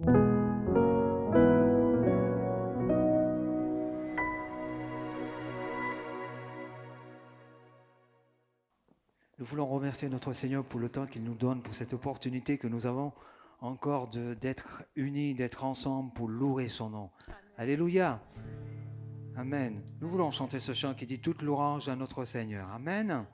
Nous voulons remercier notre Seigneur pour le temps qu'il nous donne, pour cette opportunité que nous avons encore d'être unis, d'être ensemble pour louer son nom. Alléluia. Amen. Nous voulons chanter ce chant qui dit « Toute louange à notre Seigneur ». Amen.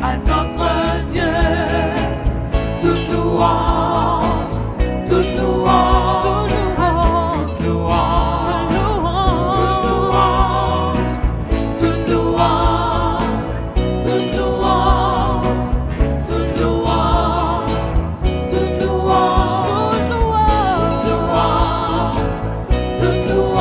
À notre Dieu, toute louange, toute louange, toute louange, toute louange, toute louange, toute louange, toute louange, toute louange, toute louange, toute louange, toute louange, toute louange.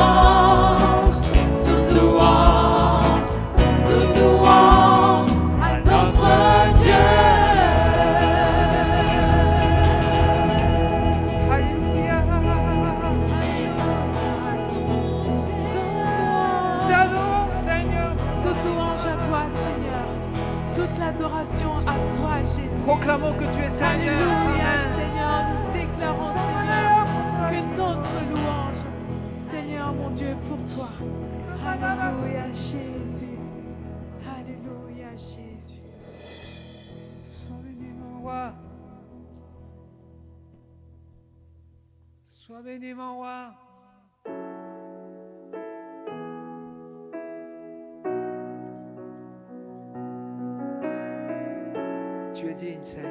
L'adoration à toi, Jésus. Proclamons que tu es Seigneur. Alléluia, Amen. Seigneur. Nous déclarons, Seigneur, que notre louange, Seigneur, mon Dieu, pour toi. Alléluia, Jésus. Alléluia, Jésus. Sois béni, mon roi. Sois béni, mon roi. Tu es digne, Seigneur.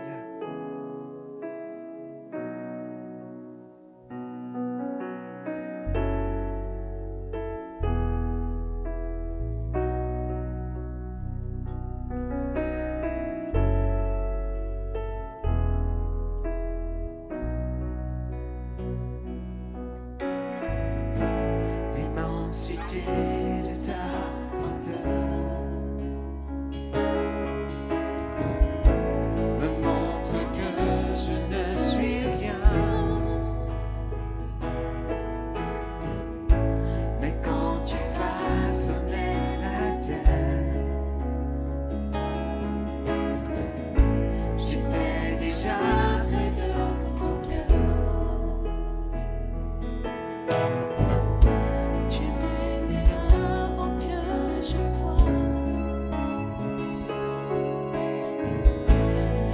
L'immensité de ta grandeur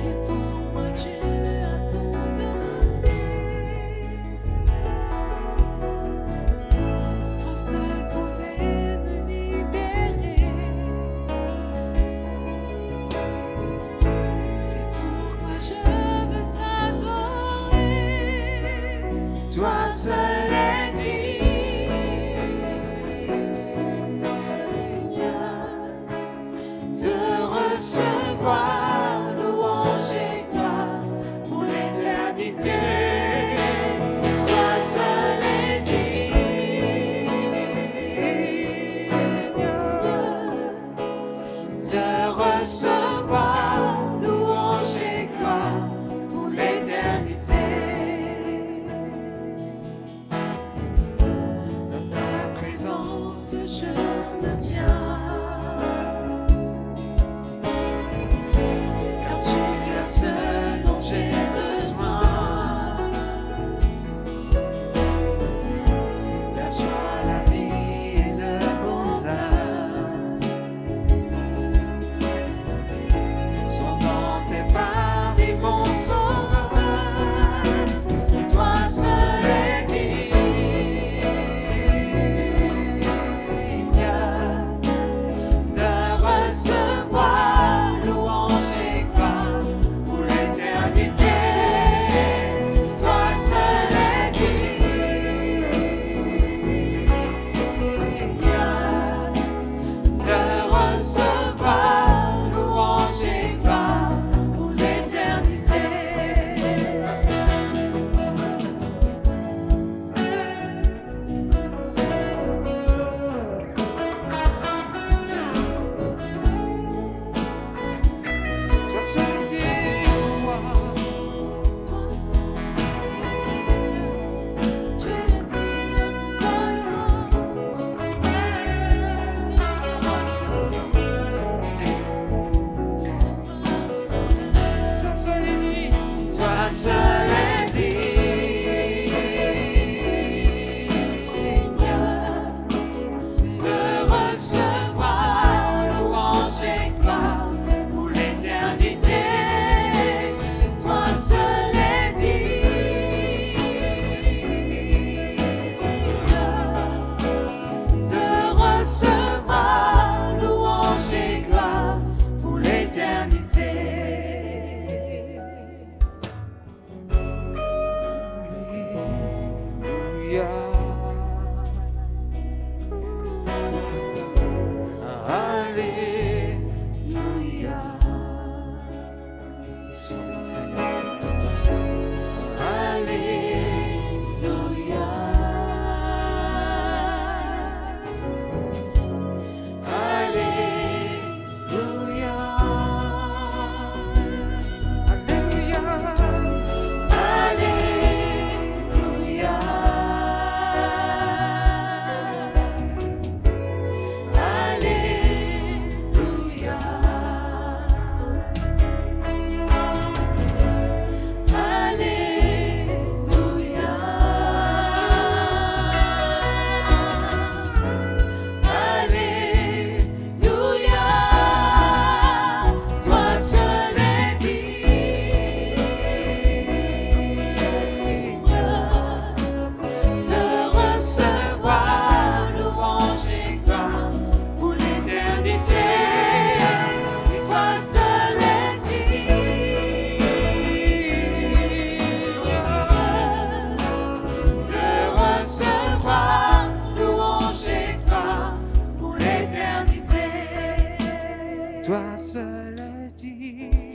Et pour moi, tu seul est digne de recevoir louange et gloire pour l'éternité. Toi seul es digne de recevoir louange et gloire pour l'éternité. Dans ta présence, je me tiens, car tu as ce dont j'ai besoin. La joie, la vie et le bonheur sont dans tes paris, mon sauveur. Toi seul es digne de recevoir louange et gloire pour l'éternité. Toi seul es digne de recevoir louange et gloire pour l'éternité. Toi seul es digne, toi seul est digne, toi seul est digne de recevoir louange et gloire pour l'éternité. Toi seul es digne de recevoir louange et gloire pour l'éternité. Alléluia. Sois Seigneur. Alléluia. Alléluia. Alléluia. Alléluia. Toi seul est digne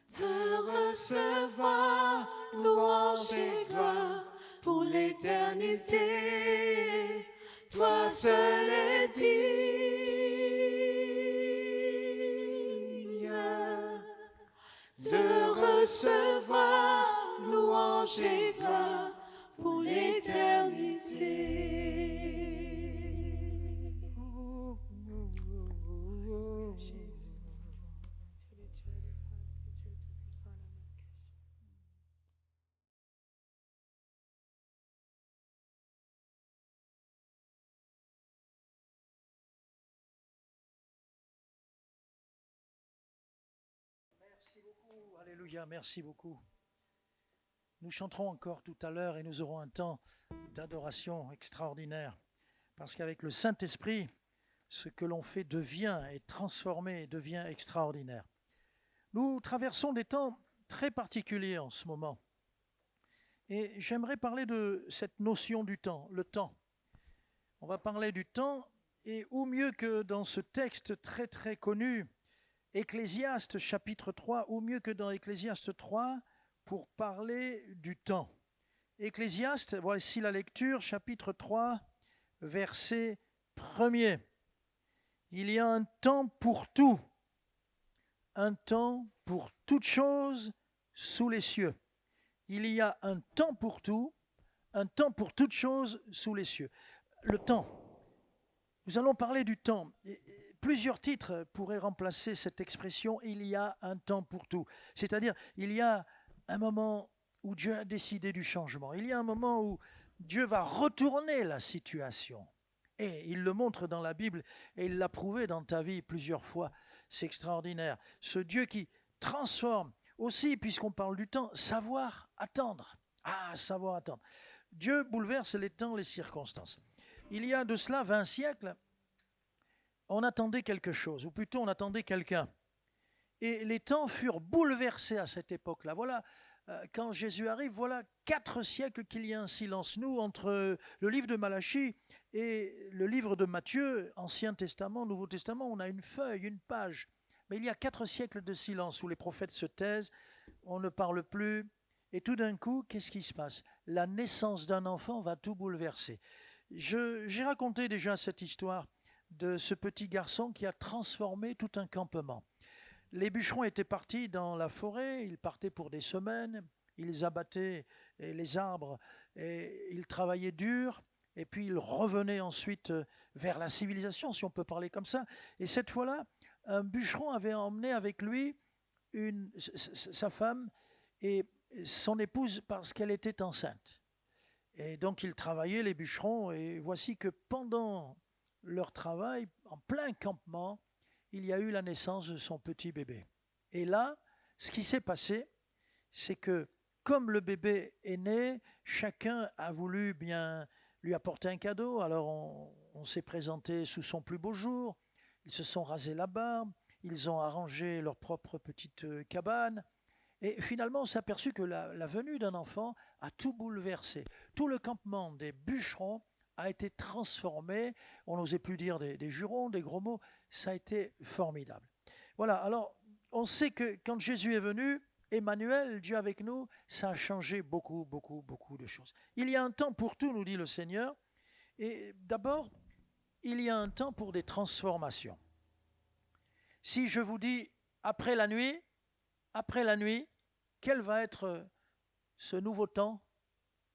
de recevoir louange et gloire pour l'éternité. Toi seul es digne de recevoir louange et gloire pour l'éternité. Merci beaucoup, alléluia, merci beaucoup. Nous chanterons encore tout à l'heure et nous aurons un temps d'adoration extraordinaire. Parce qu'avec le Saint-Esprit, ce que l'on fait devient, est transformé et devient extraordinaire. Nous traversons des temps très particulier en ce moment. Et j'aimerais parler de cette notion du temps, le temps. On va parler du temps, et où mieux que dans ce texte très très connu, Ecclésiaste chapitre 3, où mieux que dans Ecclésiaste 3, pour parler du temps. Ecclésiaste, voici la lecture, chapitre 3, verset 1er. Il y a un temps pour tout, un temps pour toute chose sous les cieux. Il y a un temps pour tout, un temps pour toute chose sous les cieux. Le temps. Nous allons parler du temps. Plusieurs titres pourraient remplacer cette expression « il y a un temps pour tout ». C'est-à-dire, il y a un moment où Dieu a décidé du changement. Il y a un moment où Dieu va retourner la situation. Et il le montre dans la Bible et il l'a prouvé dans ta vie plusieurs fois. C'est extraordinaire. Ce Dieu qui transforme aussi, puisqu'on parle du temps, savoir attendre. Ah, savoir attendre. Dieu bouleverse les temps, les circonstances. Il y a de cela 20 siècles, on attendait quelque chose, ou plutôt on attendait quelqu'un. Et les temps furent bouleversés à cette époque-là. Voilà, quand Jésus arrive, voilà 4 siècles qu'il y a un silence. Nous, entre le livre de Malachie et le livre de Matthieu, Ancien Testament, Nouveau Testament, on a une feuille, une page. Mais il y a 4 siècles de silence où les prophètes se taisent, on ne parle plus. Et tout d'un coup, qu'est-ce qui se passe? La naissance d'un enfant va tout bouleverser. J'ai raconté déjà cette histoire de ce petit garçon qui a transformé tout un campement. Les bûcherons étaient partis dans la forêt, ils partaient pour des semaines, ils abattaient les arbres et ils travaillaient dur, et puis ils revenaient ensuite vers la civilisation, si on peut parler comme ça. Et cette fois-là, un bûcheron avait emmené avec lui sa femme et son épouse parce qu'elle était enceinte. Et donc ils travaillaient, les bûcherons, et voici que pendant leur travail, en plein campement, il y a eu la naissance de son petit bébé. Et là, ce qui s'est passé, c'est que comme le bébé est né, chacun a voulu bien lui apporter un cadeau. Alors on s'est présenté sous son plus beau jour, ils se sont rasés la barbe, ils ont arrangé leur propre petite cabane. Et finalement, on s'est aperçu que la venue d'un enfant a tout bouleversé. Tout le campement des bûcherons a été transformé. On n'osait plus dire des jurons, des gros mots. Ça a été formidable. Voilà, alors on sait que quand Jésus est venu, Emmanuel, Dieu avec nous, ça a changé beaucoup, beaucoup, beaucoup de choses. Il y a un temps pour tout, nous dit le Seigneur. Et d'abord, il y a un temps pour des transformations. Si je vous dis après la nuit, quel va être ce nouveau temps?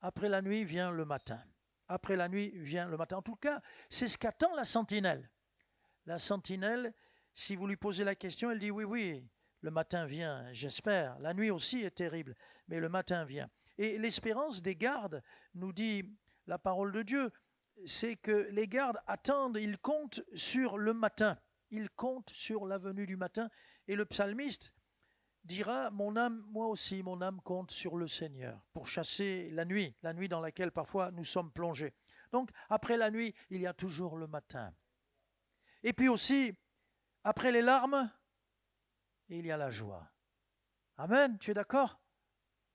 Après la nuit vient le matin. Après la nuit vient le matin. En tout cas, c'est ce qu'attend la sentinelle. La sentinelle, si vous lui posez la question, elle dit oui, oui, le matin vient, j'espère. La nuit aussi est terrible, mais le matin vient. Et l'espérance des gardes, nous dit la parole de Dieu, c'est que les gardes attendent, ils comptent sur le matin. Ils comptent sur la venue du matin. Et le psalmiste dira, mon âme, moi aussi, mon âme compte sur le Seigneur pour chasser la nuit dans laquelle parfois nous sommes plongés. Donc, après la nuit, il y a toujours le matin. Et puis aussi, après les larmes, il y a la joie. Amen, tu es d'accord?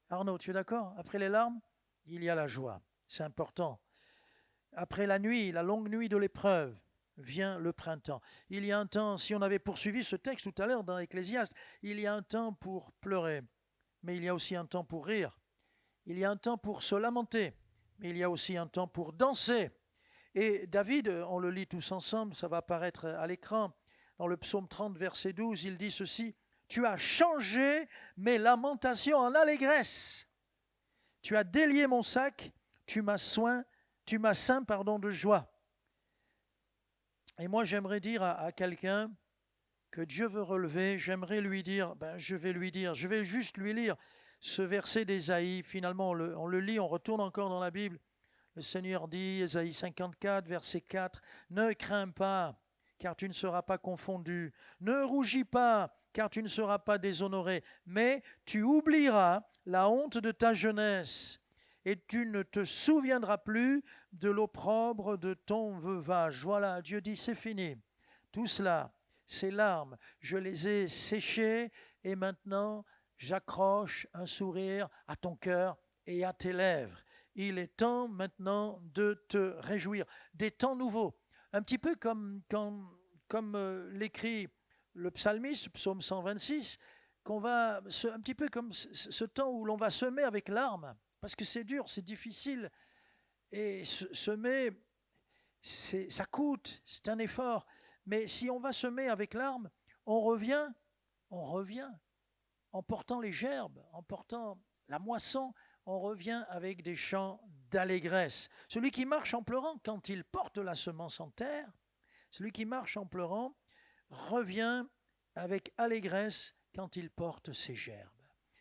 Arnaud, tu es d'accord? Après les larmes, il y a la joie. C'est important. Après la nuit, la longue nuit de l'épreuve, vient le printemps. Il y a un temps, si on avait poursuivi ce texte tout à l'heure dans Ecclésiaste, il y a un temps pour pleurer, mais il y a aussi un temps pour rire. Il y a un temps pour se lamenter, mais il y a aussi un temps pour danser. Et David, on le lit tous ensemble, ça va apparaître à l'écran, dans le psaume 30, verset 12, il dit ceci, « Tu as changé mes lamentations en allégresse. Tu as délié mon sac, tu m'as ceint de joie. » Et moi, j'aimerais dire à quelqu'un que Dieu veut relever, j'aimerais lui dire, je vais juste lui lire ce verset d'Ésaïe. Finalement, on le lit, on retourne encore dans la Bible. Le Seigneur dit, Ésaïe 54, verset 4, « Ne crains pas, car tu ne seras pas confondu. Ne rougis pas, car tu ne seras pas déshonoré. Mais tu oublieras la honte de ta jeunesse. Et tu ne te souviendras plus de l'opprobre de ton veuvage. » Voilà, Dieu dit, c'est fini. Tout cela, ces larmes, je les ai séchées et maintenant, j'accroche un sourire à ton cœur et à tes lèvres. Il est temps maintenant de te réjouir. Des temps nouveaux. Un petit peu comme l'écrit le psalmiste, psaume 126, un petit peu comme ce temps où l'on va semer avec larmes, parce que c'est dur, c'est difficile. Et semer, ça coûte, c'est un effort. Mais si on va semer avec larmes, on revient en portant les gerbes, en portant la moisson, on revient avec des chants d'allégresse. Celui qui marche en pleurant quand il porte la semence en terre, celui qui marche en pleurant revient avec allégresse quand il porte ses gerbes.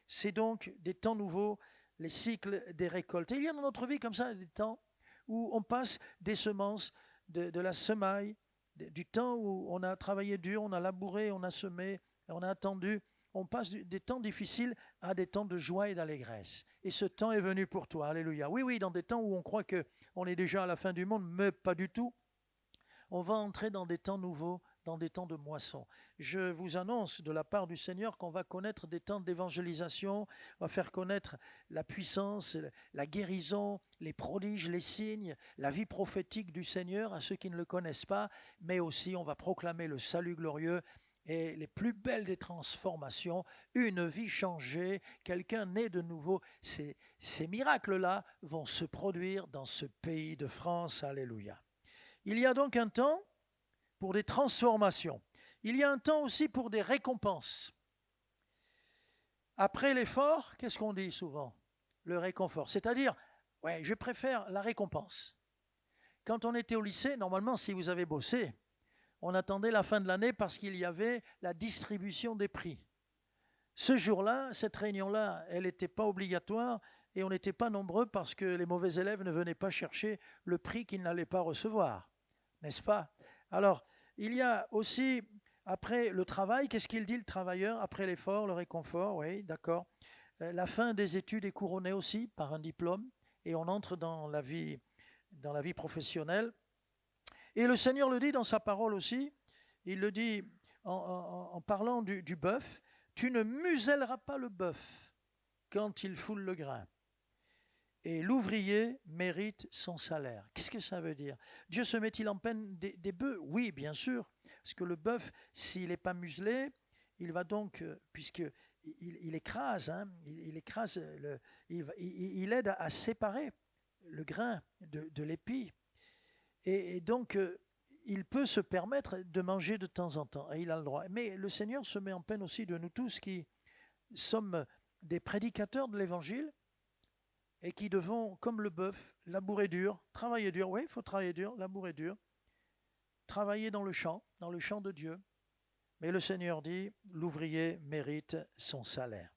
C'est donc des temps nouveaux, les cycles des récoltes. Et il y a dans notre vie comme ça des temps où on passe des semences, de la semaille, du temps où on a travaillé dur, on a labouré, on a semé, on a attendu. On passe des temps difficiles à des temps de joie et d'allégresse. Et ce temps est venu pour toi. Alléluia. Oui, dans des temps où on croit qu'on est déjà à la fin du monde, mais pas du tout. On va entrer dans des temps nouveaux, dans des temps de moisson. Je vous annonce de la part du Seigneur qu'on va connaître des temps d'évangélisation, on va faire connaître la puissance, la guérison, les prodiges, les signes, la vie prophétique du Seigneur à ceux qui ne le connaissent pas, mais aussi on va proclamer le salut glorieux et les plus belles des transformations, une vie changée, quelqu'un né de nouveau. Ces miracles-là vont se produire dans ce pays de France. Alléluia. Il y a donc un temps pour des transformations. Il y a un temps aussi pour des récompenses. Après l'effort, qu'est-ce qu'on dit souvent? Le réconfort. C'est-à-dire, ouais, je préfère la récompense. Quand on était au lycée, normalement, si vous avez bossé, on attendait la fin de l'année parce qu'il y avait la distribution des prix. Ce jour-là, cette réunion-là, elle n'était pas obligatoire et on n'était pas nombreux parce que les mauvais élèves ne venaient pas chercher le prix qu'ils n'allaient pas recevoir. N'est-ce pas? Alors, il y a aussi, après le travail, qu'est-ce qu'il dit le travailleur? Après l'effort, le réconfort, oui, d'accord. La fin des études est couronnée aussi par un diplôme et on entre dans la vie professionnelle. Et le Seigneur le dit dans sa parole aussi, il le dit en parlant du bœuf, tu ne muselleras pas le bœuf quand il foule le grain. Et l'ouvrier mérite son salaire. Qu'est-ce que ça veut dire? Dieu se met-il en peine des bœufs? Oui, bien sûr, parce que le bœuf, s'il n'est pas muselé, il va donc, puisqu'il écrase, il aide à séparer le grain de l'épi. Et donc, il peut se permettre de manger de temps en temps, et il a le droit. Mais le Seigneur se met en peine aussi de nous tous qui sommes des prédicateurs de l'Évangile et qui devons, comme le bœuf, labourer dur, travailler dur. Oui, il faut travailler dur, labourer dur, travailler dans le champ de Dieu. Mais le Seigneur dit, l'ouvrier mérite son salaire.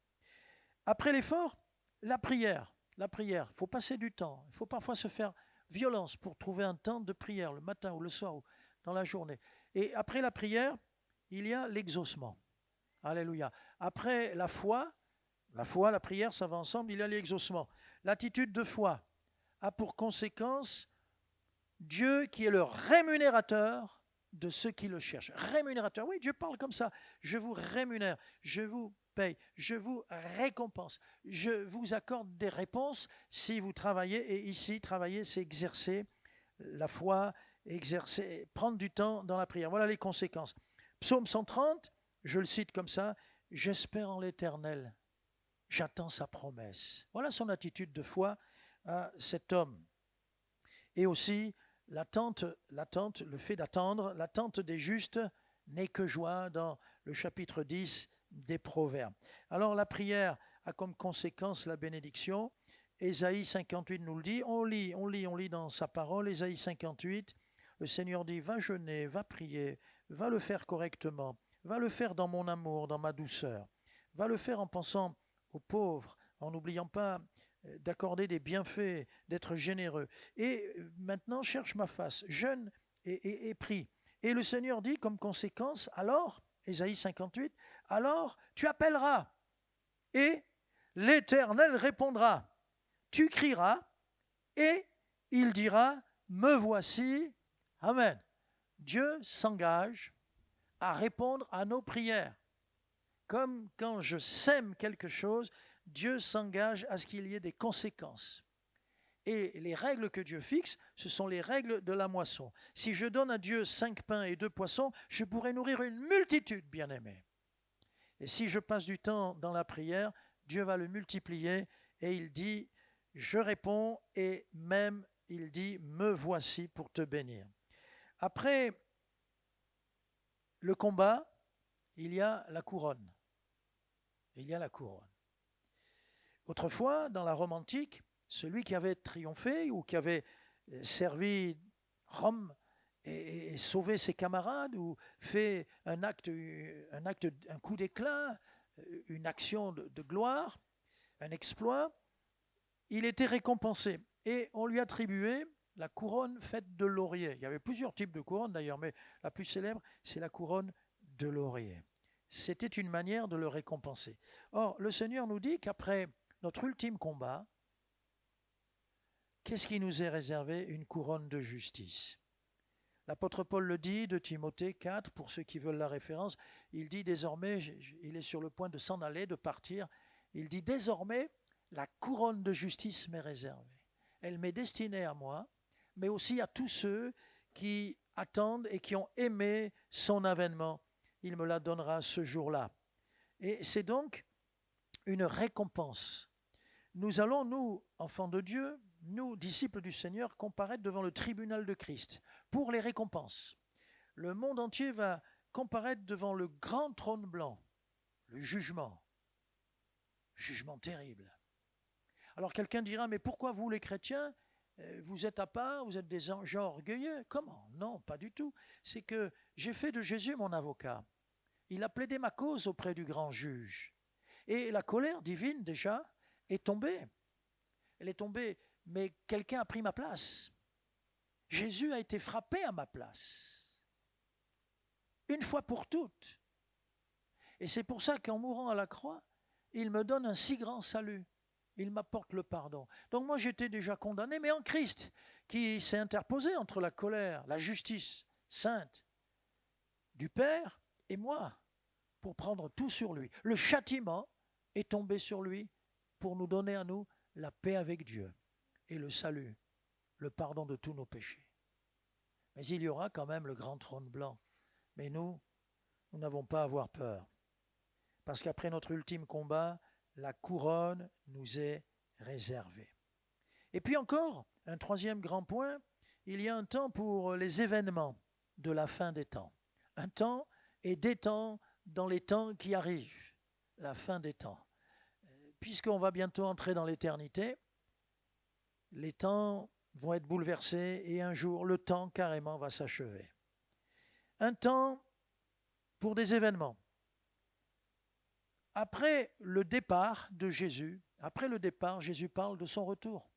Après l'effort, la prière. La prière, il faut passer du temps. Il faut parfois se faire violence pour trouver un temps de prière, le matin ou le soir ou dans la journée. Et après la prière, il y a l'exaucement. Alléluia. Après la foi, la prière, ça va ensemble, il y a l'exaucement. L'attitude de foi a pour conséquence Dieu qui est le rémunérateur de ceux qui le cherchent. Rémunérateur, oui, Dieu parle comme ça. Je vous rémunère, je vous paye, je vous récompense, je vous accorde des réponses si vous travaillez. Et ici, travailler, c'est exercer la foi, exercer, prendre du temps dans la prière. Voilà les conséquences. Psaume 130, je le cite comme ça, « J'espère en l'Éternel, j'attends sa promesse. » Voilà son attitude de foi à cet homme. Et aussi, l'attente, le fait d'attendre, l'attente des justes n'est que joie dans le chapitre 10 des Proverbes. Alors la prière a comme conséquence la bénédiction. Ésaïe 58 nous le dit. On lit dans sa parole. Ésaïe 58, le Seigneur dit, va jeûner, va prier, va le faire correctement, va le faire dans mon amour, dans ma douceur, va le faire en pensant aux pauvres, en n'oubliant pas d'accorder des bienfaits, d'être généreux. Et maintenant, cherche ma face, jeûne et prie. Et le Seigneur dit comme conséquence, alors, Ésaïe 58, alors tu appelleras et l'Éternel répondra. Tu crieras et il dira, me voici. Amen. Dieu s'engage à répondre à nos prières. Comme quand je sème quelque chose, Dieu s'engage à ce qu'il y ait des conséquences. Et les règles que Dieu fixe, ce sont les règles de la moisson. Si je donne à Dieu 5 pains et 2 poissons, je pourrais nourrir une multitude, bien-aimés. Et si je passe du temps dans la prière, Dieu va le multiplier et il dit, je réponds et même il dit, me voici pour te bénir. Après le combat, il y a la couronne. Il y a la couronne. Autrefois, dans la Rome antique, celui qui avait triomphé ou qui avait servi Rome et sauvé ses camarades ou fait un coup d'éclat, une action de gloire, un exploit, il était récompensé. Et on lui attribuait la couronne faite de laurier. Il y avait plusieurs types de couronnes d'ailleurs, mais la plus célèbre, c'est la couronne de laurier. C'était une manière de le récompenser. Or, le Seigneur nous dit qu'après notre ultime combat, qu'est-ce qui nous est réservé? Une couronne de justice. L'apôtre Paul le dit, de Timothée 4, pour ceux qui veulent la référence, il dit désormais, il est sur le point de s'en aller, de partir, il dit désormais, la couronne de justice m'est réservée. Elle m'est destinée à moi, mais aussi à tous ceux qui attendent et qui ont aimé son avènement. Il me la donnera ce jour-là. Et c'est donc une récompense. Nous allons, nous, enfants de Dieu, nous, disciples du Seigneur, comparaître devant le tribunal de Christ pour les récompenses. Le monde entier va comparaître devant le grand trône blanc, le jugement terrible. Alors quelqu'un dira, mais pourquoi vous les chrétiens, vous êtes à part, vous êtes des gens orgueilleux? Comment? Non, pas du tout. C'est que j'ai fait de Jésus mon avocat. Il a plaidé ma cause auprès du grand juge. Et la colère divine, déjà, est tombée. Elle est tombée, mais quelqu'un a pris ma place. Jésus a été frappé à ma place. Une fois pour toutes. Et c'est pour ça qu'en mourant à la croix, il me donne un si grand salut. Il m'apporte le pardon. Donc moi j'étais déjà condamné, mais en Christ, qui s'est interposé entre la colère, la justice sainte du Père et moi, pour prendre tout sur lui. Le châtiment est tombé sur lui pour nous donner à nous la paix avec Dieu et le salut, le pardon de tous nos péchés. Mais il y aura quand même le grand trône blanc. Mais nous n'avons pas à avoir peur. Parce qu'après notre ultime combat, la couronne nous est réservée. Et puis encore, un troisième grand point, il y a un temps pour les événements de la fin des temps. Un temps et des temps dans les temps qui arrivent, la fin des temps. Puisqu'on va bientôt entrer dans l'éternité, les temps vont être bouleversés et un jour, le temps carrément va s'achever. Un temps pour des événements. Après le départ de Jésus, Jésus parle de son retour.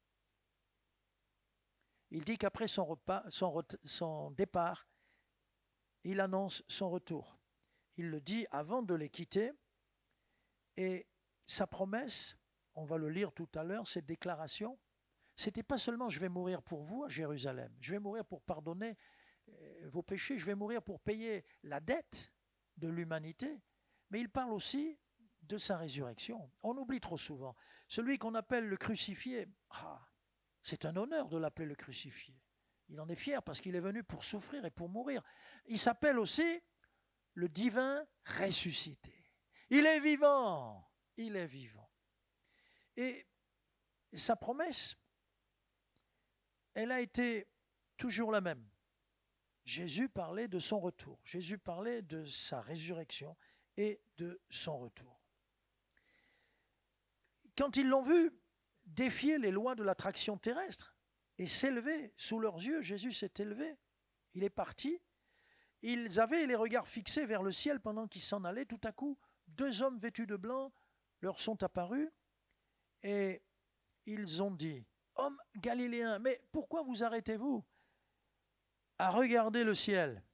Il dit qu'après son départ, il annonce son retour. Il le dit avant de les quitter. Et sa promesse, on va le lire tout à l'heure, cette déclaration, c'était pas seulement « je vais mourir pour vous à Jérusalem, je vais mourir pour pardonner vos péchés, je vais mourir pour payer la dette de l'humanité », mais il parle aussi de sa résurrection. On oublie trop souvent. Celui qu'on appelle le crucifié, c'est un honneur de l'appeler le crucifié. Il en est fier parce qu'il est venu pour souffrir et pour mourir. Il s'appelle aussi le divin ressuscité. Il est vivant, il est vivant. Et sa promesse, elle a été toujours la même. Jésus parlait de son retour. Jésus parlait de sa résurrection et de son retour. Quand ils l'ont vu défier les lois de l'attraction terrestre et s'élever sous leurs yeux, Jésus s'est élevé, il est parti. Ils avaient les regards fixés vers le ciel pendant qu'ils s'en allaient. Tout à coup, 2 hommes vêtus de blanc leur sont apparus et ils ont dit « Hommes galiléens, mais pourquoi vous arrêtez-vous à regarder le ciel ?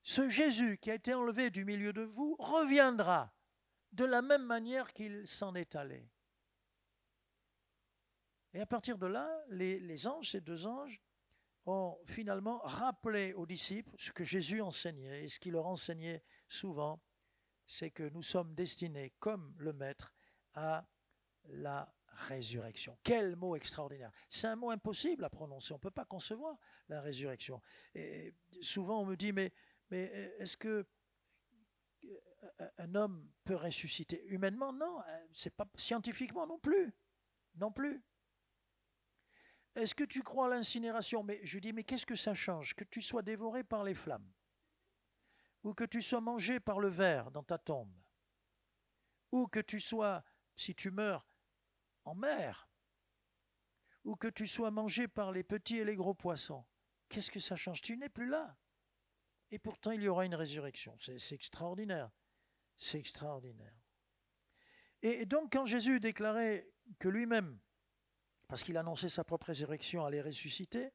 Ce Jésus qui a été enlevé du milieu de vous reviendra de la même manière qu'il s'en est allé. » Et à partir de là, les anges, ces 2 anges, ont finalement rappelé aux disciples ce que Jésus enseignait et ce qu'il leur enseignait souvent, c'est que nous sommes destinés, comme le Maître, à la résurrection. Quel mot extraordinaire. C'est un mot impossible à prononcer. On ne peut pas concevoir la résurrection. Et souvent, on me dit, mais est-ce que un homme peut ressusciter humainement? Non, c'est pas scientifiquement non plus. Non plus. Est-ce que tu crois à l'incinération? Mais je dis, mais qu'est-ce que ça change? Que tu sois dévoré par les flammes, ou que tu sois mangé par le ver dans ta tombe, ou que tu sois, si tu meurs, en mer, ou que tu sois mangé par les petits et les gros poissons. Qu'est-ce que ça change? Tu n'es plus là. Et pourtant, il y aura une résurrection. C'est extraordinaire. C'est extraordinaire. Et donc, quand Jésus déclarait que lui-même, parce qu'il annonçait sa propre résurrection, allait ressusciter,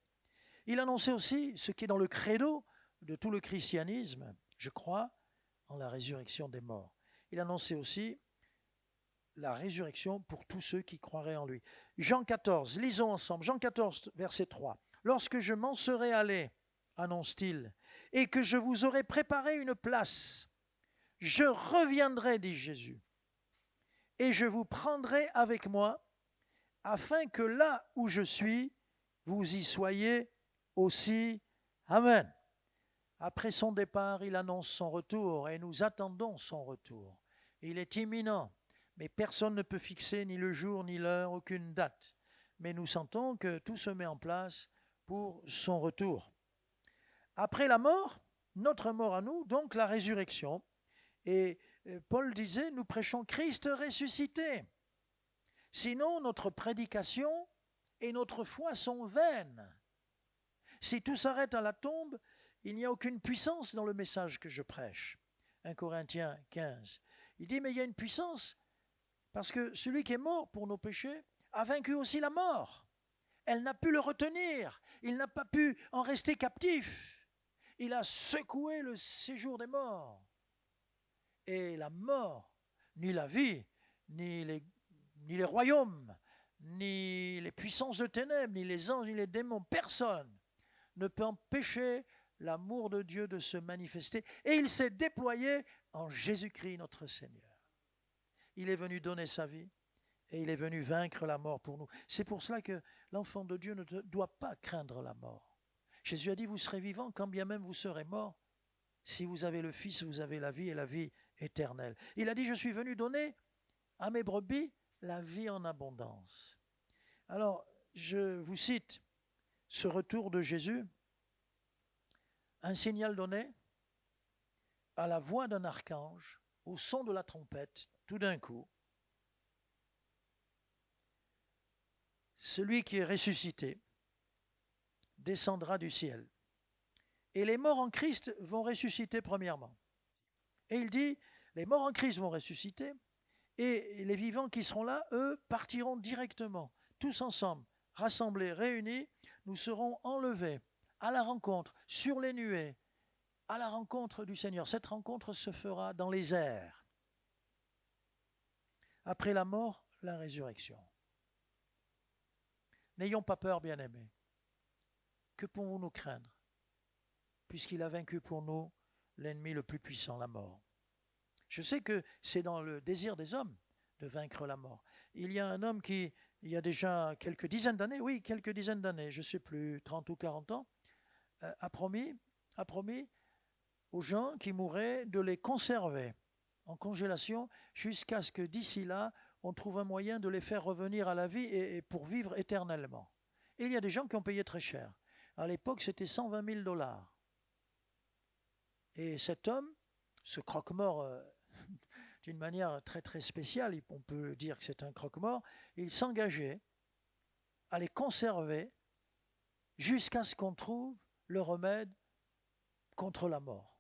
il annonçait aussi ce qui est dans le credo de tout le christianisme. Je crois en la résurrection des morts. Il annonçait aussi la résurrection pour tous ceux qui croiraient en lui. Jean 14, lisons ensemble. Jean 14, verset 3. « Lorsque je m'en serai allé, annonce-t-il, et que je vous aurai préparé une place, je reviendrai, dit Jésus, et je vous prendrai avec moi, afin que là où je suis, vous y soyez aussi. » Amen. Après son départ, il annonce son retour, et nous attendons son retour. Il est imminent. Mais personne ne peut fixer ni le jour ni l'heure, aucune date. Mais nous sentons que tout se met en place pour son retour. Après la mort, notre mort à nous, donc la résurrection. Et Paul disait, nous prêchons Christ ressuscité. Sinon, notre prédication et notre foi sont vaines. Si tout s'arrête à la tombe, il n'y a aucune puissance dans le message que je prêche. 1 Corinthiens 15. Il dit, mais il y a une puissance. Parce que celui qui est mort pour nos péchés a vaincu aussi la mort. Elle n'a pu le retenir. Il n'a pas pu en rester captif. Il a secoué le séjour des morts. Et la mort, ni la vie, ni les royaumes, ni les puissances de ténèbres, ni les anges, ni les démons, personne ne peut empêcher l'amour de Dieu de se manifester. Et il s'est déployé en Jésus-Christ notre Seigneur. Il est venu donner sa vie et il est venu vaincre la mort pour nous. C'est pour cela que l'enfant de Dieu ne doit pas craindre la mort. Jésus a dit, vous serez vivants quand bien même vous serez morts. Si vous avez le Fils, vous avez la vie et la vie éternelle. Il a dit, je suis venu donner à mes brebis la vie en abondance. Alors, je vous cite ce retour de Jésus. Un signal donné à la voix d'un archange, au son de la trompette, tout d'un coup, celui qui est ressuscité descendra du ciel. Et les morts en Christ vont ressusciter premièrement. Et il dit, les morts en Christ vont ressusciter, et les vivants qui seront là, eux, partiront directement, tous ensemble, rassemblés, réunis, nous serons enlevés à la rencontre, sur les nuées, à la rencontre du Seigneur. Cette rencontre se fera dans les airs. Après la mort, la résurrection. N'ayons pas peur, bien-aimés. Que pouvons-nous craindre? Puisqu'il a vaincu pour nous l'ennemi le plus puissant, la mort. Je sais que c'est dans le désir des hommes de vaincre la mort. Il y a un homme qui, il y a déjà quelques dizaines d'années, je ne sais plus, 30 ou 40 ans, a promis aux gens qui mouraient de les conserver en congélation jusqu'à ce que d'ici là, on trouve un moyen de les faire revenir à la vie et pour vivre éternellement. Et il y a des gens qui ont payé très cher. À l'époque, c'était 120 000 $. Et cet homme, ce croque-mort, d'une manière très très spéciale, on peut dire que c'est un croque-mort, il s'engageait à les conserver jusqu'à ce qu'on trouve le remède contre la mort.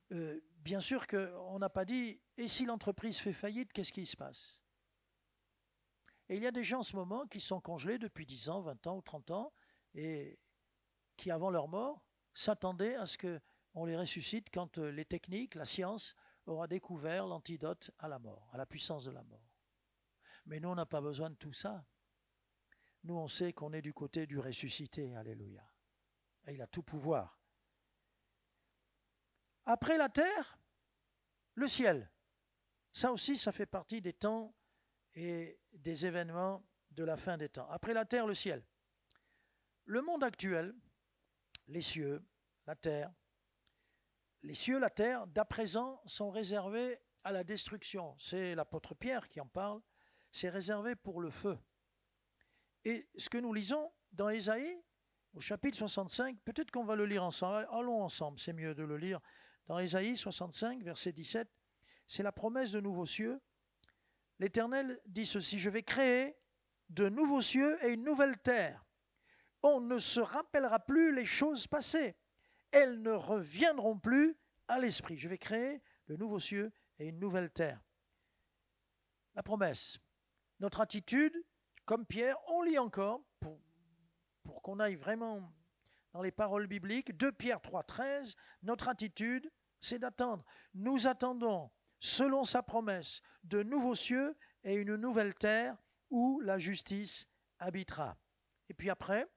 Bien sûr qu'on n'a pas dit, et si l'entreprise fait faillite, qu'est-ce qui se passe? Et il y a des gens en ce moment qui sont congelés depuis 10 ans, 20 ans ou 30 ans, et qui, avant leur mort, s'attendaient à ce qu'on les ressuscite quand les techniques, la science, aura découvert l'antidote à la mort, à la puissance de la mort. Mais nous, on n'a pas besoin de tout ça. Nous, on sait qu'on est du côté du ressuscité, alléluia. Et il a tout pouvoir. Après la terre, Le ciel, ça aussi, ça fait partie des temps et des événements de la fin des temps. Après la terre, le ciel. Le monde actuel, les cieux, la terre, les cieux, la terre, d'à présent, sont réservés à la destruction. C'est l'apôtre Pierre qui en parle. C'est réservé pour le feu. Et ce que nous lisons dans Ésaïe, au chapitre 65, peut-être qu'on va le lire ensemble. Allons ensemble, c'est mieux de le lire. Dans Ésaïe 65, verset 17, c'est la promesse de nouveaux cieux. L'Éternel dit ceci, je vais créer de nouveaux cieux et une nouvelle terre. On ne se rappellera plus les choses passées. Elles ne reviendront plus à l'esprit. Je vais créer de nouveaux cieux et une nouvelle terre. La promesse. Notre attitude, comme Pierre, on lit encore, pour qu'on aille vraiment dans les paroles bibliques, 2 Pierre 3, 13, notre attitude, c'est d'attendre. Nous attendons, selon sa promesse, de nouveaux cieux et une nouvelle terre où la justice habitera. Et puis après,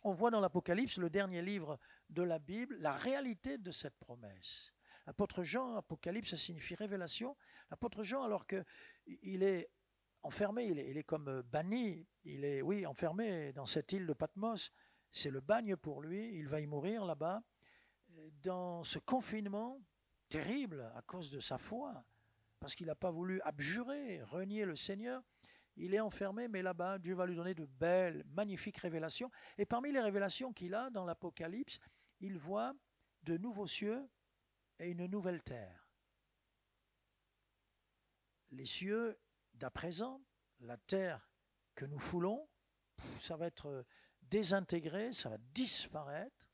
on voit dans l'Apocalypse, le dernier livre de la Bible, la réalité de cette promesse. L'apôtre Jean, Apocalypse, ça signifie révélation. L'apôtre Jean, alors qu'il est enfermé, il est comme banni, il est, oui, enfermé dans cette île de Patmos, c'est le bagne pour lui, il va y mourir là-bas, dans ce confinement terrible à cause de sa foi, parce qu'il n'a pas voulu abjurer, renier le Seigneur. Il est enfermé, mais là-bas, Dieu va lui donner de belles, magnifiques révélations. Et parmi les révélations qu'il a dans l'Apocalypse, il voit de nouveaux cieux et une nouvelle terre. Les cieux d'à présent, la terre que nous foulons, ça va être désintégré, ça va disparaître,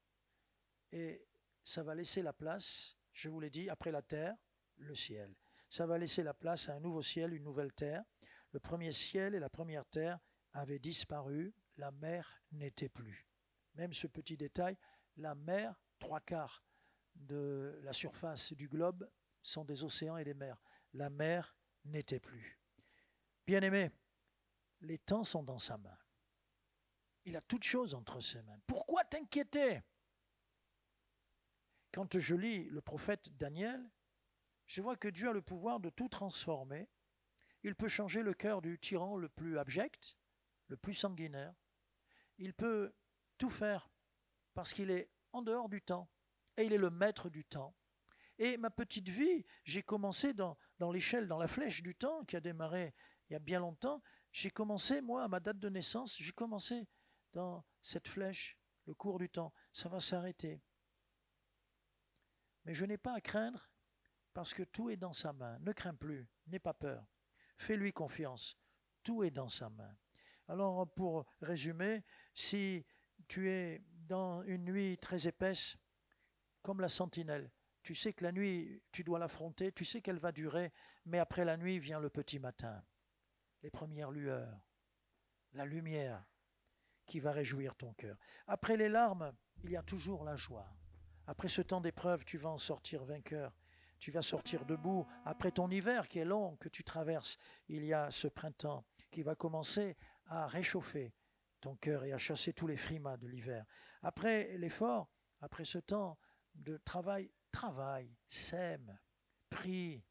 et ça va laisser la place, je vous l'ai dit, après la terre, le ciel. Ça va laisser la place à un nouveau ciel, une nouvelle terre. Le premier ciel et la première terre avaient disparu, la mer n'était plus. Même ce petit détail, la mer, 3/4 de la surface du globe sont des océans et des mers. La mer n'était plus. Bien-aimés, les temps sont dans sa main. Il a toutes choses entre ses mains. Pourquoi t'inquiéter? Quand je lis le prophète Daniel, je vois que Dieu a le pouvoir de tout transformer. Il peut changer le cœur du tyran le plus abject, le plus sanguinaire. Il peut tout faire parce qu'il est en dehors du temps et il est le maître du temps. Et ma petite vie, j'ai commencé dans l'échelle, dans la flèche du temps qui a démarré il y a bien longtemps. J'ai commencé, moi, à ma date de naissance, j'ai commencé dans cette flèche, le cours du temps. Ça va s'arrêter. Mais je n'ai pas à craindre parce que tout est dans sa main. Ne crains plus, n'aie pas peur. Fais-lui confiance. Tout est dans sa main. Alors, pour résumer, si tu es dans une nuit très épaisse, comme la sentinelle, tu sais que la nuit, tu dois l'affronter, tu sais qu'elle va durer, mais après la nuit vient le petit matin, les premières lueurs, la lumière qui va réjouir ton cœur. Après les larmes, il y a toujours la joie. Après ce temps d'épreuve, tu vas en sortir vainqueur. Tu vas sortir debout. Après ton hiver qui est long, que tu traverses, il y a ce printemps qui va commencer à réchauffer ton cœur et à chasser tous les frimas de l'hiver. Après l'effort, après ce temps de travail, travaille, sème, prie.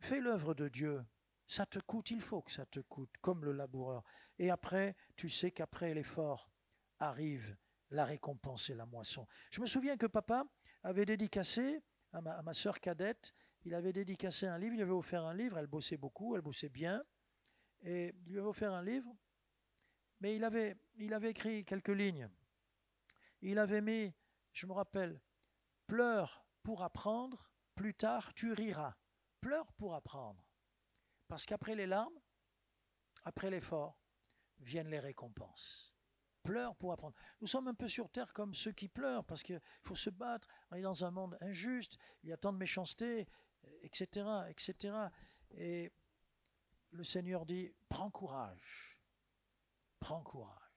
Fais l'œuvre de Dieu. Ça te coûte, il faut que ça te coûte, comme le laboureur. Et après, tu sais qu'après l'effort arrive la récompense et la moisson. Je me souviens que papa avait dédicacé à ma sœur cadette, il avait dédicacé un livre, il avait offert un livre, elle bossait beaucoup, elle bossait bien, et il lui avait offert un livre, mais il avait écrit quelques lignes. Il avait mis, je me rappelle, pleure pour apprendre, plus tard tu riras. Pleure pour apprendre. Parce qu'après les larmes, après l'effort, viennent les récompenses. Pleure pour apprendre. Nous sommes un peu sur terre comme ceux qui pleurent parce qu'il faut se battre. On est dans un monde injuste, il y a tant de méchanceté, etc., etc. Et le Seigneur dit, prends courage. Prends courage.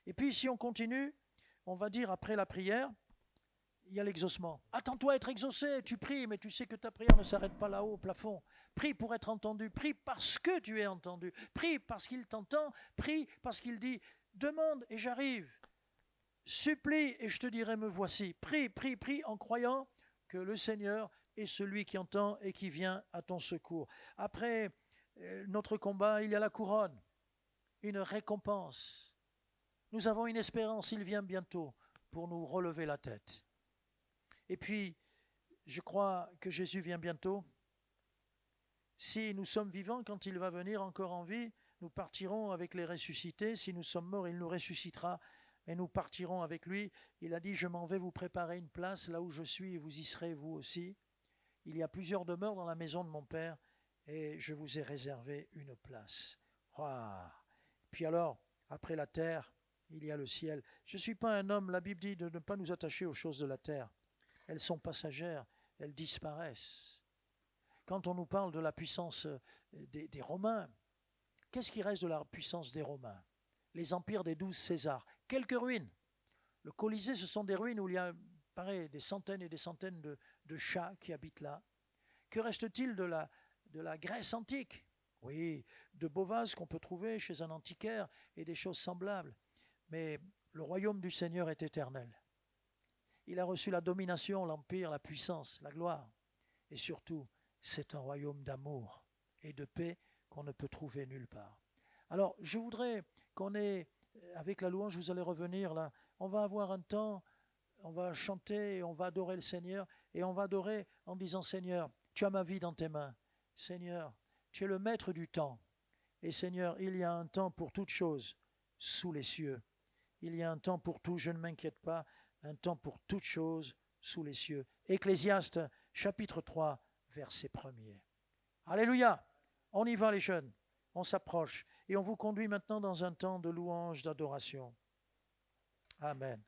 Et puis si on continue, on va dire après la prière, il y a l'exaucement. Attends-toi à être exaucé, tu pries, mais tu sais que ta prière ne s'arrête pas là-haut au plafond. Prie pour être entendu, prie parce que tu es entendu, prie parce qu'il t'entend, prie parce qu'il dit, demande et j'arrive, supplie et je te dirai me voici. Prie, prie, prie en croyant que le Seigneur est celui qui entend et qui vient à ton secours. Après notre combat, il y a la couronne, une récompense. Nous avons une espérance, il vient bientôt pour nous relever la tête. Et puis, je crois que Jésus vient bientôt. Si nous sommes vivants, quand il va venir encore en vie, nous partirons avec les ressuscités. Si nous sommes morts, il nous ressuscitera et nous partirons avec lui. Il a dit, je m'en vais vous préparer une place là où je suis et vous y serez vous aussi. Il y a plusieurs demeures dans la maison de mon Père et je vous ai réservé une place. Wow. Puis alors, après la terre, il y a le ciel. Je ne suis pas un homme, la Bible dit de ne pas nous attacher aux choses de la terre. Elles sont passagères, elles disparaissent. Quand on nous parle de la puissance des Romains, qu'est-ce qui reste de la puissance des Romains? Les empires des 12 Césars. Quelques ruines. Le Colisée, ce sont des ruines où il y a pareil, des centaines et des centaines de chats qui habitent là. Que reste-t-il de la Grèce antique? Oui, de beaux vases qu'on peut trouver chez un antiquaire et des choses semblables. Mais le royaume du Seigneur est éternel. Il a reçu la domination, l'empire, la puissance, la gloire. Et surtout, c'est un royaume d'amour et de paix qu'on ne peut trouver nulle part. Alors, je voudrais qu'on ait, avec la louange, vous allez revenir là, on va avoir un temps, on va chanter, on va adorer le Seigneur, et on va adorer en disant, Seigneur, tu as ma vie dans tes mains. Seigneur, tu es le maître du temps. Et Seigneur, il y a un temps pour toutes choses sous les cieux. Il y a un temps pour tout, je ne m'inquiète pas, un temps pour toutes choses sous les cieux. Ecclésiaste, chapitre 3, verset 1er. Alléluia! On y va les jeunes, on s'approche et on vous conduit maintenant dans un temps de louange, d'adoration. Amen.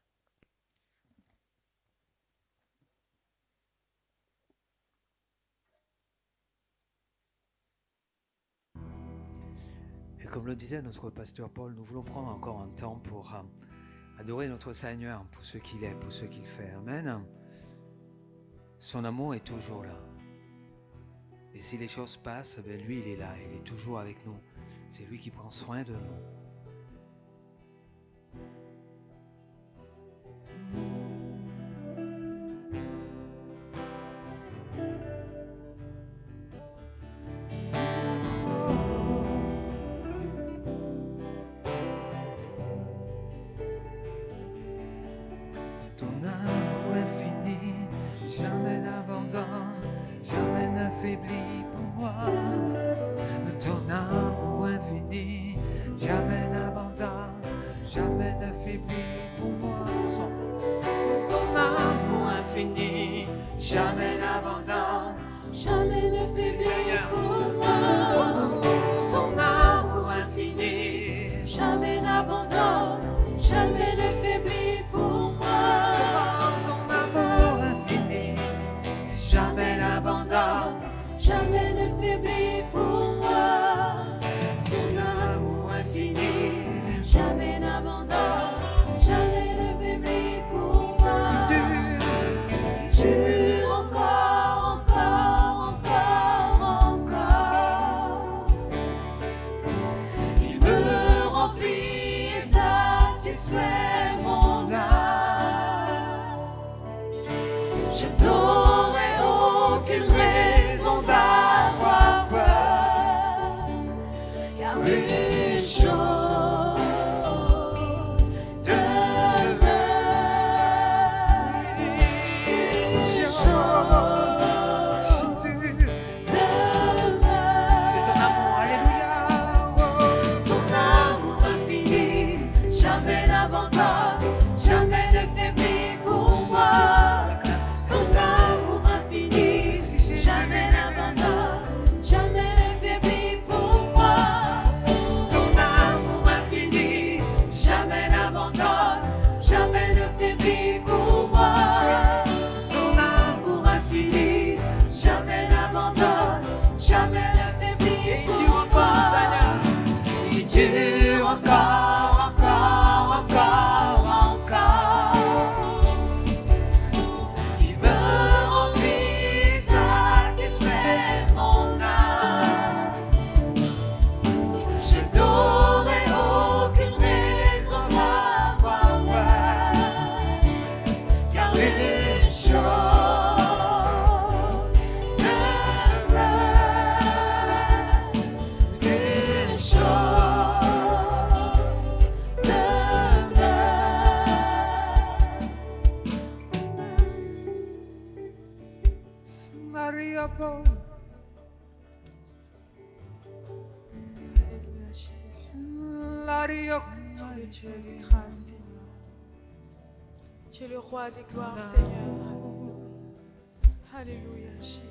Et comme le disait notre pasteur Paul, nous voulons prendre encore un temps pour adorer notre Seigneur pour ce qu'il est, pour ce qu'il fait. Amen. Son amour est toujours là. Et si les choses passent, ben lui, il est là, il est toujours avec nous. C'est lui qui prend soin de nous. Ton amour infini, jamais n'abandonne, jamais n'affaiblit pour moi. Ton amour infini, jamais n'abandonne, jamais n'affaiblit pour moi. Ton amour infini, jamais n'abandonne, Jamais ne faiblit pour moi. ton amour infini, Jamais n'abandonne. Jamais ne faiblit pour moi. ton amour infini, jamais n'abandonne. Jamais ne faiblit pour moi. Ton amour infini, Jamais n'abandonne. Jamais ne faiblit pour moi. tu Encore, encore, encore, encore. Il me remplit et satisfait mon âme. Je n'aurai aucune raison d'avoir peur, car une chose demeure. Une chose demeure. c'est ton amour, alléluia. Ton amour infini, jamais n'abandonne, jamais ne faiblit pour moi. Son amour infini, jamais n'abandonne, jamais ne faiblit pour moi. Ton amour infini, Jamais n'abandonne, jamais ne faiblit pour moi. ton amour Infini, jamais n'abandonne, jamais ne faiblit tu pour encore, moi. Seigneur. Il dure encore, encore, encore, encore. Il me remplit, satisfait mon âme. Je n'aurai aucune raison d'avoir peur, car une chose Mariapo. Alléluia, Jésus. Lario. Que tu es le grâce, Seigneur. Tu es le roi des gloires, Seigneur. Alléluia, Jésus.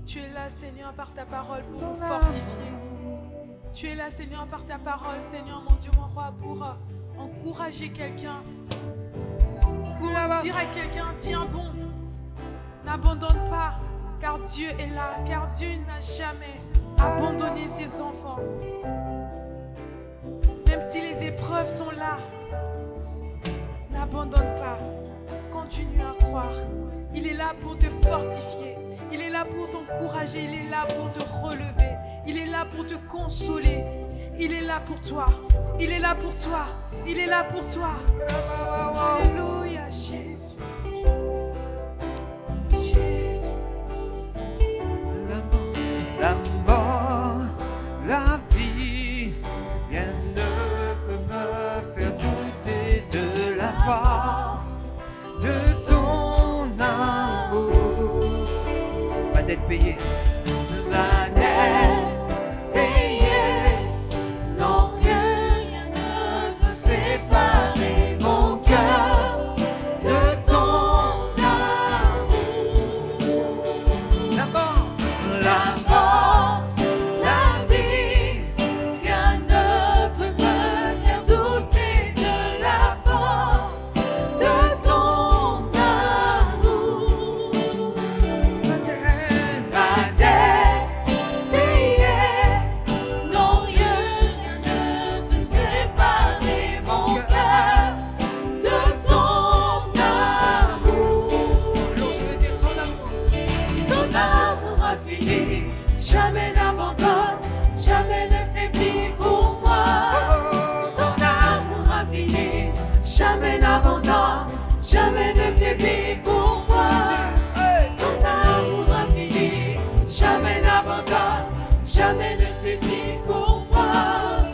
Tu es là, Seigneur, par ta parole pour nous fortifier. Tu es là, Seigneur, par ta parole, Seigneur, mon Dieu, mon roi, pour encourager quelqu'un. Pour dire à quelqu'un, tiens bon, n'abandonne pas, car Dieu est là, car Dieu n'a jamais abandonné ses enfants. Même si les épreuves sont là, n'abandonne pas, continue à croire. Il est là pour te fortifier, il est là pour t'encourager, il est là pour te relever, il est là pour te consoler, il est là pour toi, il est là pour toi, il est là pour toi. Alléluia, Jésus. Jésus. La mort, la vie, rien ne peut me faire douter de la force de ton amour. Ma dette payée, ma dette payée, non rien ne peut séparer mon cœur de ton amour. La mort, la vie, rien ne peut me faire douter de la force de ton amour. Ma dette payée, non rien ne peut séparer mon cœur de ton amour. Je veux dire ton amour infini, jamais n'abandonne, jamais ne faiblit pour moi. Ton amour infini, jamais n'abandonne, jamais ne faiblit pour moi. Ton amour infini, jamais n'abandonne, jamais ne faiblit pour moi.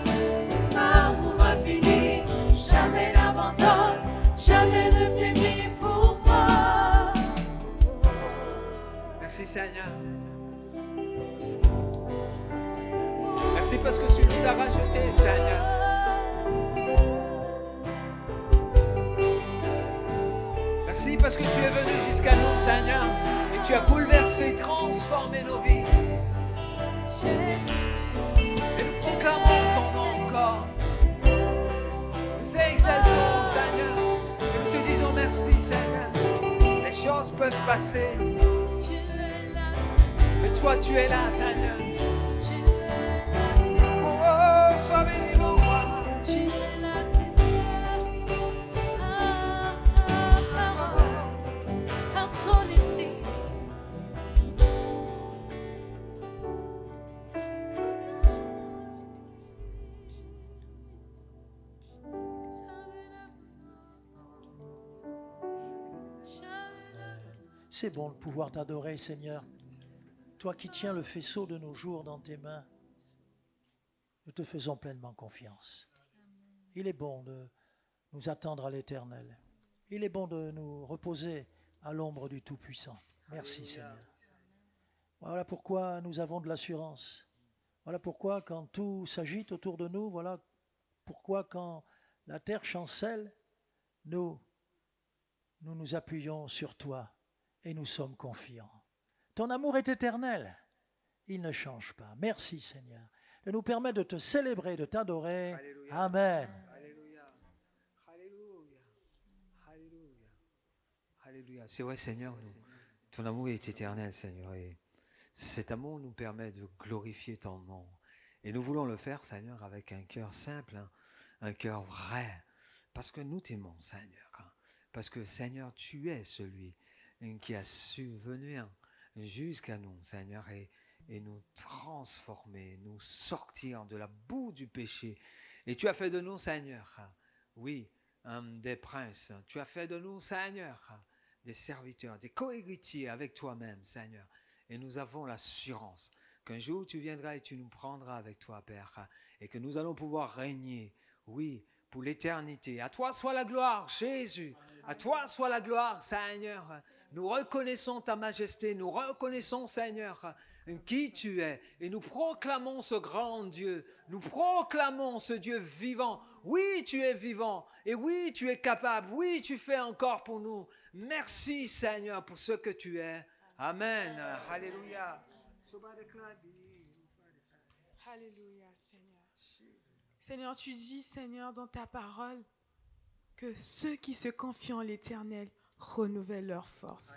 Ton amour infini, jamais n'abandonne, jamais ne faiblit pour moi. Merci Seigneur. Merci parce que tu nous as rachetés, Seigneur. Merci parce que tu es venu jusqu'à nous, Seigneur, et tu as bouleversé, transformé nos vies. Et nous proclamons ton nom encore. Nous exaltons, Seigneur, et nous te disons merci, Seigneur. Les choses peuvent passer, mais toi tu es là, Seigneur. Oh, sois béni, mon roi. Tu es là, Seigneur, par ta parole, par ton esprit. Ton amour C'est bon de pouvoir t'adorer, Seigneur. Toi qui tiens le faisceau de nos jours dans tes mains, nous te faisons pleinement confiance. Il est bon de nous attendre à l'Éternel. Il est bon de nous reposer à l'ombre du Tout-Puissant. Merci, Seigneur. Voilà pourquoi nous avons de l'assurance. Voilà pourquoi quand tout s'agite autour de nous, voilà pourquoi quand la terre chancelle, nous nous appuyons sur toi et nous sommes confiants. Ton amour est éternel. Il ne change pas. Merci, Seigneur, de nous permettre de te célébrer, de t'adorer. Alléluia. Amen. Alléluia. Alléluia. Alléluia. Alléluia. C'est vrai, Seigneur, ton amour est éternel, Seigneur. Et cet amour nous permet de glorifier ton nom. Et nous voulons le faire, Seigneur, avec un cœur simple, un cœur vrai. Parce que nous t'aimons, Seigneur. Parce que, Seigneur, tu es celui qui a su venir jusqu'à nous, Seigneur, et nous transformer, nous sortir de la boue du péché. Et tu as fait de nous, Seigneur, oui, des princes. Tu as fait de nous, Seigneur, des serviteurs, des cohéritiers avec toi-même, Seigneur. Et nous avons l'assurance qu'un jour tu viendras et tu nous prendras avec toi, Père, et que nous allons pouvoir régner, oui, pour l'éternité. À toi soit la gloire, Jésus. À toi soit la gloire, Seigneur. Nous reconnaissons ta majesté, nous reconnaissons, Seigneur, qui tu es. Et nous proclamons ce grand Dieu. Nous proclamons ce Dieu vivant. Oui, tu es vivant. Et oui, tu es capable. Oui, tu fais encore pour nous. Merci, Seigneur, pour ce que tu es. Amen. Alléluia. Alléluia, Seigneur. Seigneur, tu dis, Seigneur, dans ta parole, que ceux qui se confient en l'Éternel renouvellent leur force.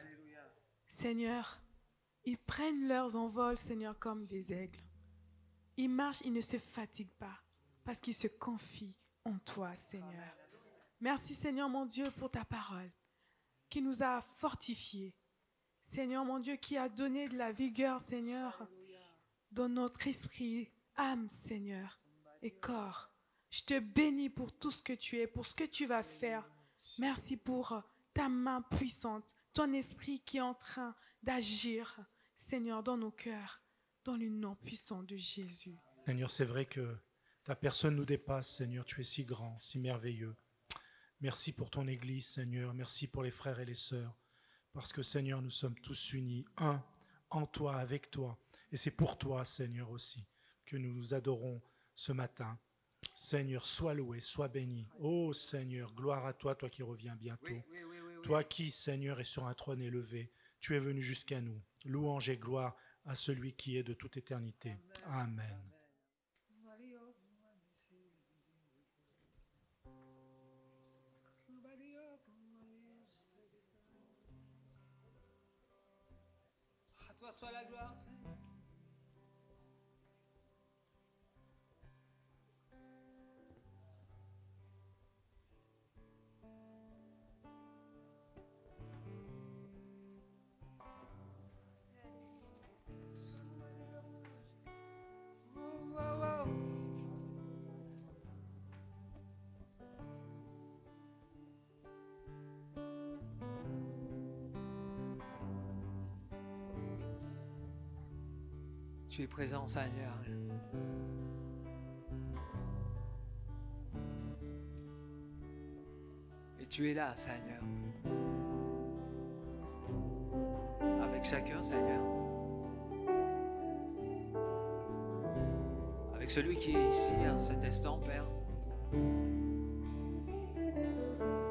Seigneur, ils prennent leurs envols, Seigneur, comme des aigles. Ils marchent, ils ne se fatiguent pas, parce qu'ils se confient en toi, Seigneur. Merci, Seigneur, mon Dieu, pour ta parole, qui nous a fortifiés. Seigneur, mon Dieu, qui a donné de la vigueur, Seigneur, dans notre esprit, âme, Seigneur, et corps. Je te bénis pour tout ce que tu es, pour ce que tu vas faire. Merci pour ta main puissante, ton esprit qui est en train d'agir, Seigneur, dans nos cœurs, dans le nom puissant de Jésus. Seigneur, c'est vrai que ta personne nous dépasse, Seigneur. Tu es si grand, si merveilleux. Merci pour ton Église, Seigneur. Merci pour les frères et les sœurs. Parce que, Seigneur, nous sommes tous unis, un, en toi, avec toi. Et c'est pour toi, Seigneur, aussi, que nous nous adorons ce matin. Seigneur, sois loué, sois béni. Oh Seigneur, gloire à toi, toi qui reviens bientôt. Toi qui, Seigneur, est sur un trône élevé. Tu es venu jusqu'à nous. Louange et gloire à celui qui est de toute éternité. Amen. À toi soit la gloire, Seigneur. Tu es présent, Seigneur. Et tu es là, Seigneur. Avec chacun, Seigneur. Avec celui qui est ici, en cet instant, Père.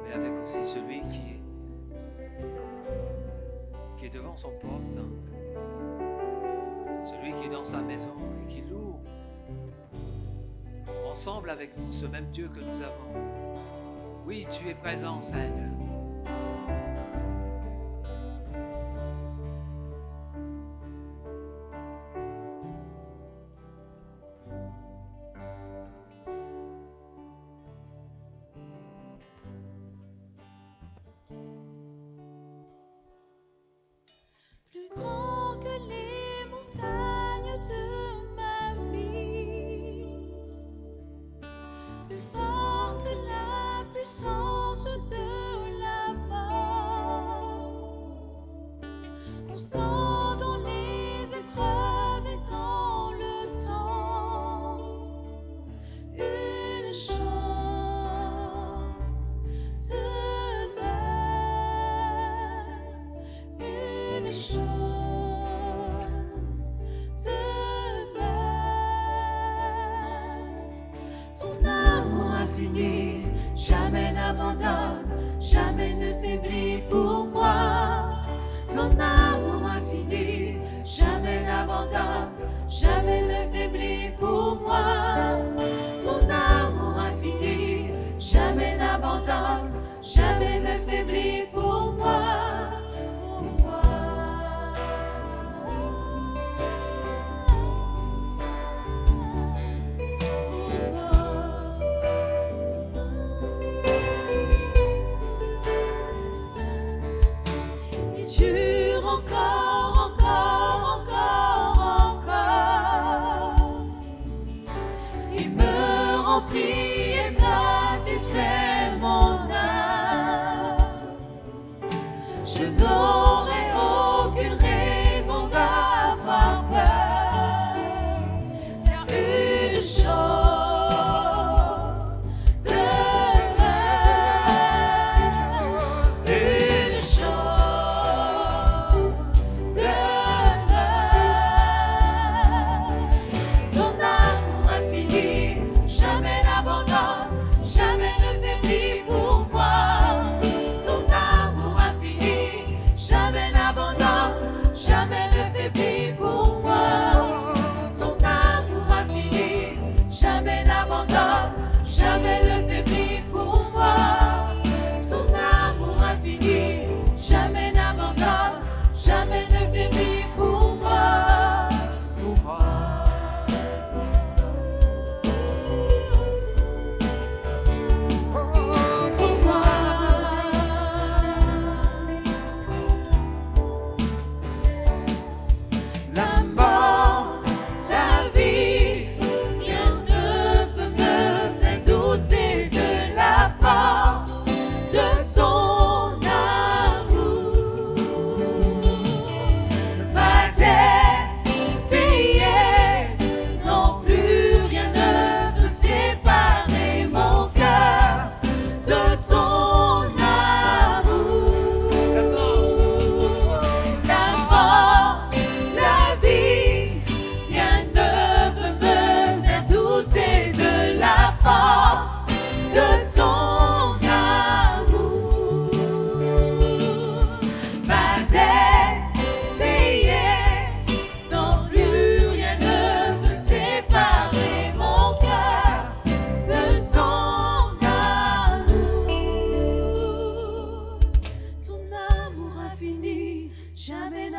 Mais avec aussi celui qui est devant son poste. Celui qui est dans sa maison et qui loue ensemble avec nous ce même Dieu que nous avons. Oui, tu es présent, Seigneur. Plus grand que les montagnes de ma vie, plus fort que la puissance de la mort, constant dans les épreuves et dans le temps, une chose demeure, une chose ton amour infini jamais n'abandonne, jamais ne faiblit pour moi. Ton amour infini jamais n'abandonne, jamais ne faiblit pour moi. Ton amour infini jamais n'abandonne, jamais ne faiblit pour moi. Pour moi. Il dure encore, encore, encore, encore. Il me remplit et satisfait mon âme. Je n'aurai aucune raison d'avoir peur. Car une chose demeure,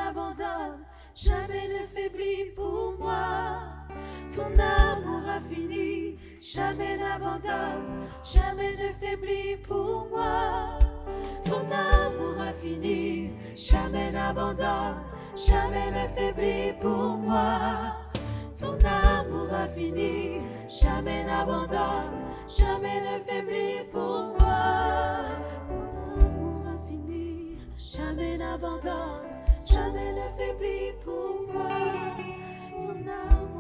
n'abandonne, jamais ne faiblit pour moi. Ton amour infini, jamais n'abandonne, jamais ne faiblit pour moi. Ton amour infini, jamais n'abandonne, jamais ne faiblit pour moi. Ton amour infini, jamais n'abandonne, jamais ne faiblit pour moi. Ton amour infini, jamais n'abandonne, jamais ne faiblit pour moi. Ton amour